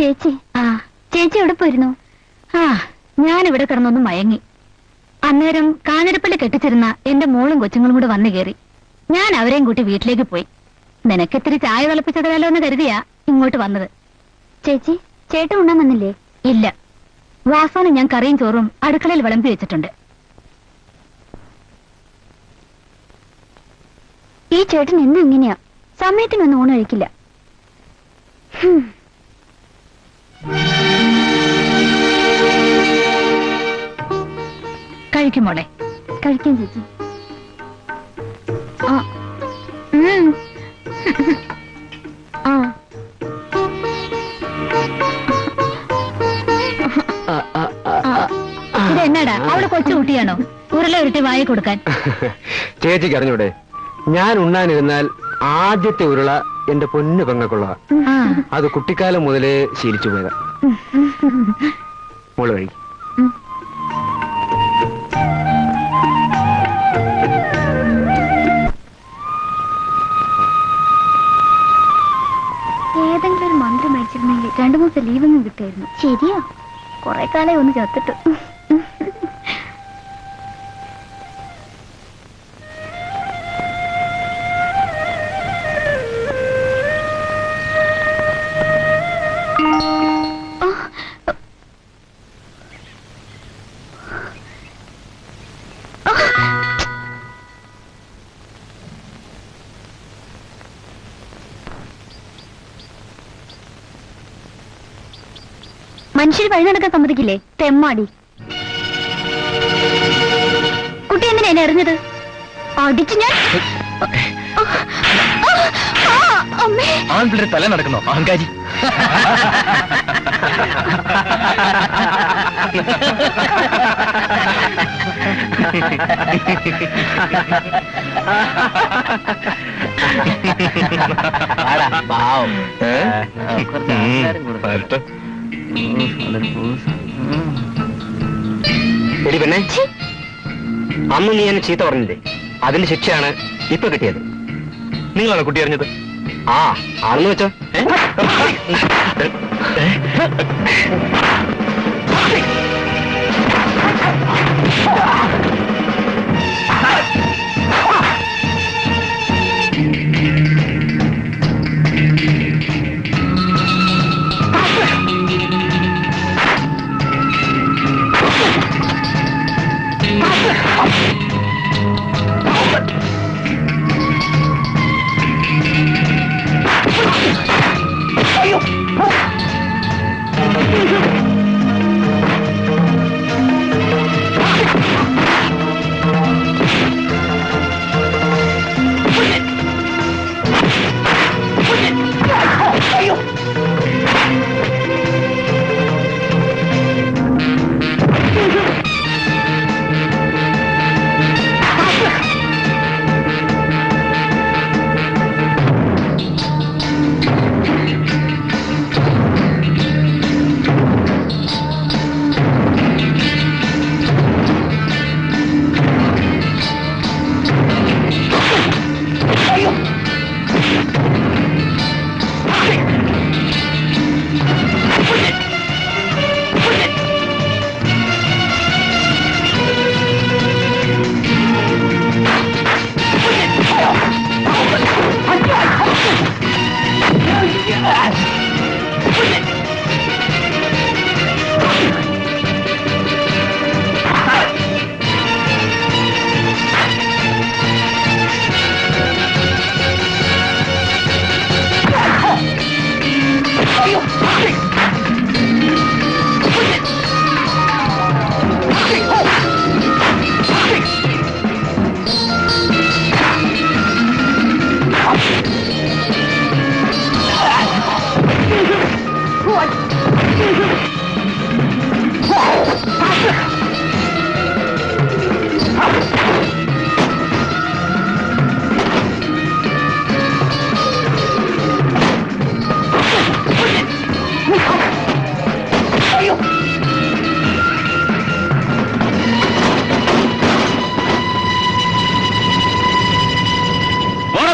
ചേച്ചി ചേച്ചി എവിടെ പോയിരുന്നു? ഞാനിവിടെ കിടന്നൊന്ന് മയങ്ങി. അന്നേരം കാഞ്ഞിരപ്പള്ളി കെട്ടിച്ചിരുന്ന എന്റെ മോളും കൊച്ചുങ്ങളും കൂടെ വന്നു കയറി. ഞാൻ അവരെയും കൂട്ടി വീട്ടിലേക്ക് പോയി. നിനക്കിത്തിരി ചായ തിളപ്പിച്ചതല്ലോ എന്ന് കരുതിയാ ഇങ്ങോട്ട് വന്നത്. ചേച്ചി ചേട്ടൻ ഉണ്ണാൻ വന്നില്ലേ? ഇല്ല, വാസോന് ഞാൻ കറിയും ചോറും അടുക്കളയിൽ വിളമ്പി വെച്ചിട്ടുണ്ട്. ഈ ചേട്ടൻ എന്നും ഇങ്ങനെയാ, സമയത്തിനൊന്നും ഊണ് കഴിക്കില്ല. കഴിക്കും മോളെ, കഴിക്കാൻ ചേച്ചി. ഇതെന്നാടാ, അവിടെ കൊച്ചു കുട്ടിയാണോ ഉരുള ഉരുട്ടി വായി കൊടുക്കാൻ? ചേച്ചിക്ക് അറിഞ്ഞൂടെ, ഞാൻ ഉണ്ണാനിരുന്നാൽ ആദ്യത്തെ ഉരുള എന്റെ പൊന്നു പെങ്ങക്കുള്ള. അത് കുട്ടിക്കാലം മുതലേ ശീലിച്ചു പോയതാ. മോള് കഴി. ഏതെങ്കിലും ഒരു മന്ത്രം മേടിച്ചിരുന്നെങ്കിൽ 2 ദിവസം ലീവൊന്നും കിട്ടായിരുന്നു. ശരിയാ, കുറെ കാലം ഒന്ന് ചത്തിട്ട്. മനുഷ്യർ വഴി നടക്കാൻ സമ്മതിക്കില്ലേ? തെമ്മാടി കുട്ടി എന്തിനാ എന്നെ എറിഞ്ഞത്? അടിച്ചു ഞാൻ. ആൺപിള്ളേർ തല നടക്കുന്നോ അഹങ്കാരി? എടി പെണ്ണെ, അന്ന് നീ എന്നെ ചീത്ത പറഞ്ഞില്ലേ? അതിന്റെ ശിക്ഷയാണ് ഇപ്പൊ കിട്ടിയത്. നിങ്ങളാണ് കുട്ടി അറിഞ്ഞത്? ആണെന്ന് വെച്ചോ.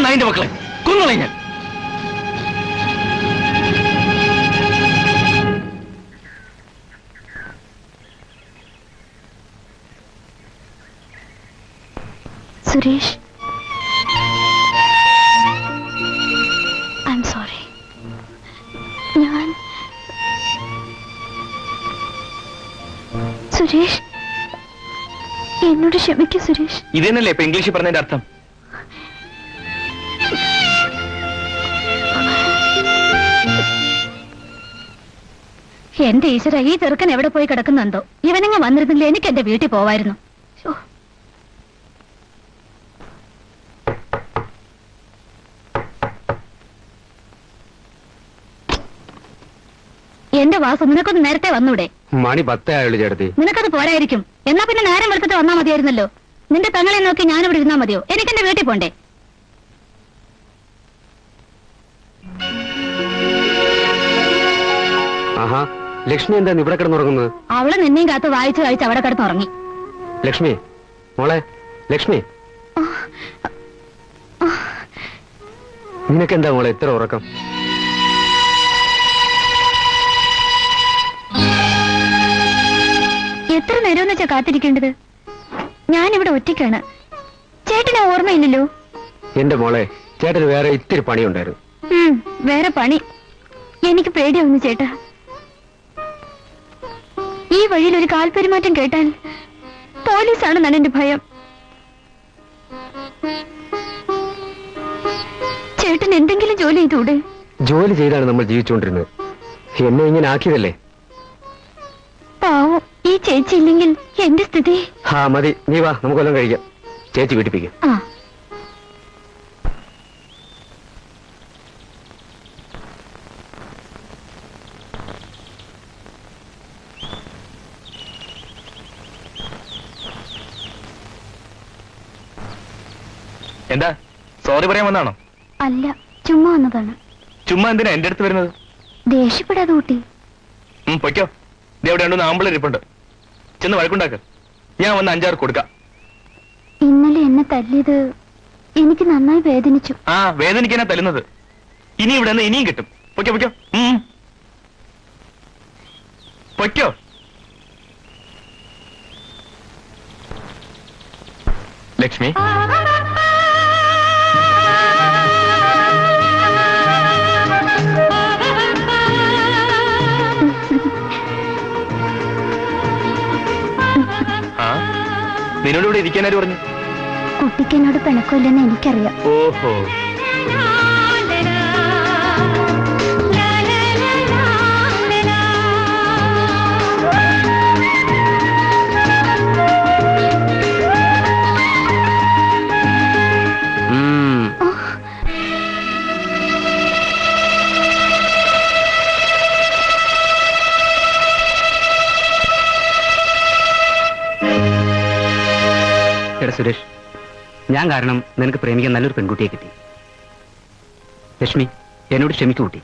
നായിന്റെ മക്കളെ കൊന്നുകളെ ഞാൻ. Suresh, I am sorry. ഞാൻ സുരേഷ്, എന്നോട് ക്ഷമിക്കൂ സുരേഷ്. ഇതന്നെയല്ലേ ഇപ്പൊ ഇംഗ്ലീഷിൽ പറഞ്ഞതിന്റെ അർത്ഥം? എന്റെ ഈശ്വര, ഈ ചെറുക്കൻ എവിടെ പോയി കിടക്കുന്നുണ്ടോ? ഇവനെങ്ങ് വന്നിരുന്നില്ല, എനിക്ക് എന്റെ വീട്ടിൽ പോവായിരുന്നു. ശ്ശോ. എന്റെ വാസു, നിനക്കൊന്ന് നേരത്തെ വന്നൂടെ? മണി 10 ആയുള്ളൂ ചേട്ടത്തി. നിനക്കത് പോരായിരിക്കും. എന്നാ പിന്നെ നേരം വെളുത്തിട്ട് വന്നാ മതിയായിരുന്നല്ലോ. നിന്റെ പെങ്ങളെ നോക്കി ഞാനിവിടെ ഇരുന്നാ മതിയോ? എനിക്ക് എന്റെ വീട്ടിൽ പോണ്ടേ? ആഹാ, ലക്ഷ്മി എന്താ ഇവിടെ കിടന്നുറങ്ങുന്നത്? അവള് നിന്നെയും കാത്ത് വായിച്ച് വായിച്ച് അവിടെ കിടന്നുറങ്ങി. ലക്ഷ്മി മോളെ, ലക്ഷ്മി, നിനക്കെന്താ മോളെ ഇത്ര ഉറക്കം? എത്ര നേരം വെച്ചാ കാത്തിരിക്കേണ്ടത്? ഞാനിവിടെ ഒറ്റയ്ക്കാണ്. ചേട്ടനെ ഓർമ്മയില്ലല്ലോ. എന്റെ മോളെ, ചേട്ടന് വേറെ ഇത്തിരി പണിയുണ്ടായിരുന്നു. വേറെ പണി? എനിക്ക് പേടിയാവുന്നു ചേട്ടാ. ഈ വഴിയിൽ ഒരു കാൽപെരുമാറ്റം കേട്ടാൽ പോലീസാണെന്നാണ് എന്റെ ഭയം. ചേട്ടൻ എന്തെങ്കിലും ജോലി ചെയ്തൂടെ? ജോലി ചെയ്താണ് നമ്മൾ ജീവിച്ചുകൊണ്ടിരുന്നത്. എന്നെ ഇങ്ങനെ ആക്കിയതല്ലേ. പാവം, ഈ ചേച്ചി ഇല്ലെങ്കിൽ എന്റെ സ്ഥിതി. ഹാ മതി, നീ വാ, നമുക്കൊല്ലം കഴിക്കാം. ചേച്ചി വീട്ടിപ്പിക്കും. ആ, എന്താ സോറി പറയാൻ വന്നാണോ? അല്ല, ചുമ്മാ വന്നതാണ്. ചുമ്മാ എന്തിനാ എന്റെ അടുത്ത് വരുന്നത്? ദേഷ്യപ്പെടാതെ കൂട്ടി. പൊയ്ക്കോ. ഇതെവിടെ രണ്ടു ആമ്പിളർ ഇരിപ്പുണ്ട്. ചെന്ന് വഴക്കുണ്ടാക്ക്. ഞാൻ വന്ന് 5-6 കൊടുക്കാം. ഇന്നലെ എന്നെ തല്ലിയത് എനിക്ക് നന്നായി വേദനിച്ചു. ആ, വേദനിക്കാനാ തല്ലുന്നത്. ഇനി ഇവിടെ നിന്ന് ഇനിയും കിട്ടും. പൊയ്ക്കോ പൊയ്ക്കോ. പൊയ്ക്കോ. ലക്ഷ്മി, നിന്നോട് ഇവിടെ ഇരിക്കാനാര് പറഞ്ഞു? കുട്ടിക്ക് എന്നോട് പിണക്കമില്ലെന്ന് എനിക്കറിയാം. ഓഹോ, സുരേഷ്, ഞാൻ കാരണം നിനക്ക് പ്രേമിക്കാൻ നല്ലൊരു പെൺകുട്ടിയെ കിട്ടി. ലക്ഷ്മി, എന്നോട് ക്ഷമിക്കൂ കുട്ടി.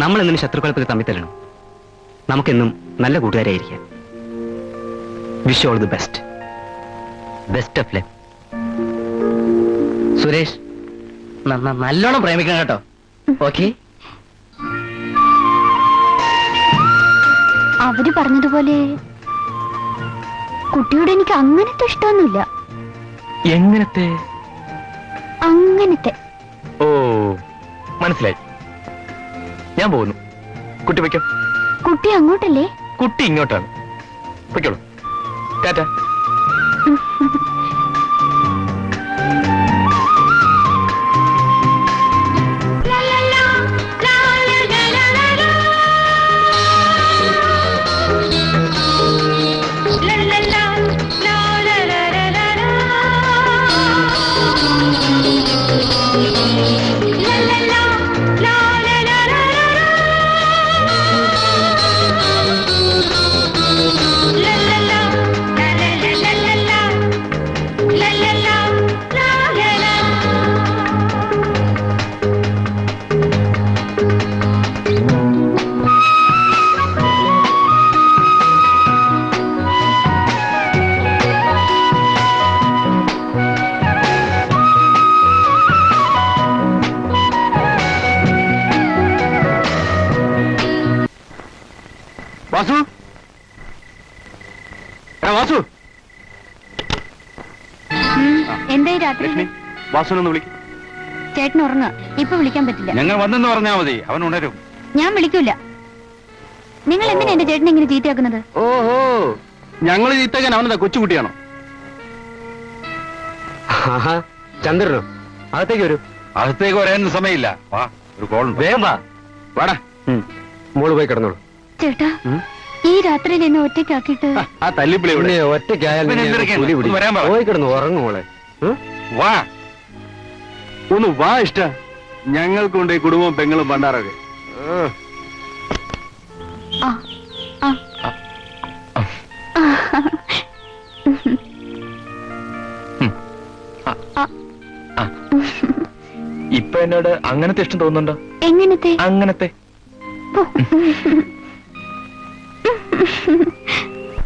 നമ്മൾ എന്തിനും ശത്രുക്കളെ തമ്മിൽ തല്ലണം. നമുക്കെന്നും നല്ല കൂട്ടുകാരായിരിക്കാം. Wish all the best. Best of luck. Suresh, നല്ലോണം പ്രേമിക്കണം കേട്ടോ. ഓക്കെ? അവര് പറഞ്ഞതുപോലെ കുട്ടിയോട് എനിക്ക് അങ്ങനത്തെ ഇഷ്ടമൊന്നുമില്ല. എങ്ങനത്തെ? അങ്ങനത്തെ. ഓ, മനസ്സിലായി. ഞാൻ പോകുന്നു. കുട്ടി വയ്ക്കോ. കുട്ടി അങ്ങോട്ടല്ലേ? കുട്ടി ഇങ്ങോട്ടാണ്. വയ്ക്കോളൂ. ടാറ്റ. എന്തായി രാത്രി ലക്ഷ്മി വാസുനൊന്ന് വിളിക്കും. ചേട്ടൻ ഉറങ്ങുക. ഇപ്പൊ വിളിക്കാൻ പറ്റില്ല. ഞങ്ങൾ വന്നെന്ന് പറഞ്ഞാ മതി, അവൻ ഉണരും. ഞാൻ വിളിക്കൂല. നിങ്ങൾ എന്തിനാ എന്റെ ചേട്ടനെ ഇങ്ങനെ ചീത്തയാക്കുന്നത്? ഓഹോ, ഞങ്ങൾ ചീത്തക്കാൻ അവനെന്താ കൊച്ചുകുട്ടിയാണോ? ആഹാ, ചന്ദ്രനോ? അകത്തേക്ക് വരൂ. അകത്തേക്ക് വരാൻ സമയമില്ല. വാ, ഒരു കോൾ വേഗം വാ. വാടാ. മോള് പോയി കിടന്നോളൂ. ചേട്ടാ, ഈ രാത്രിയിൽ എന്നെ ഒറ്റയ്ക്കാക്കിയിട്ട് ആ തല്ലിപ്പിളി ഇവിടെ. പിന്നെ ഒറ്റയ്ക്കായാൽ പിന്നെ നിന്നെ എന്തിനൊക്കെയാണ്? പുലി പിടിക്കും. ഒന്ന് വരാൻ പറ. പോയി കിടന്നു ഉറങ്ങു മോളെ. വാ, ഒന്ന് വാ. ഇഷ്ട ഞങ്ങൾക്കുണ്ട് ഈ കുടുംബം പെങ്ങളും പണ്ടാറൊക്കെ. ആ ആ ഇപ്പൊ എന്നോട് അങ്ങനത്തെ ഇഷ്ടം തോന്നുന്നുണ്ടോ? എങ്ങനത്തെ? അങ്ങനത്തെ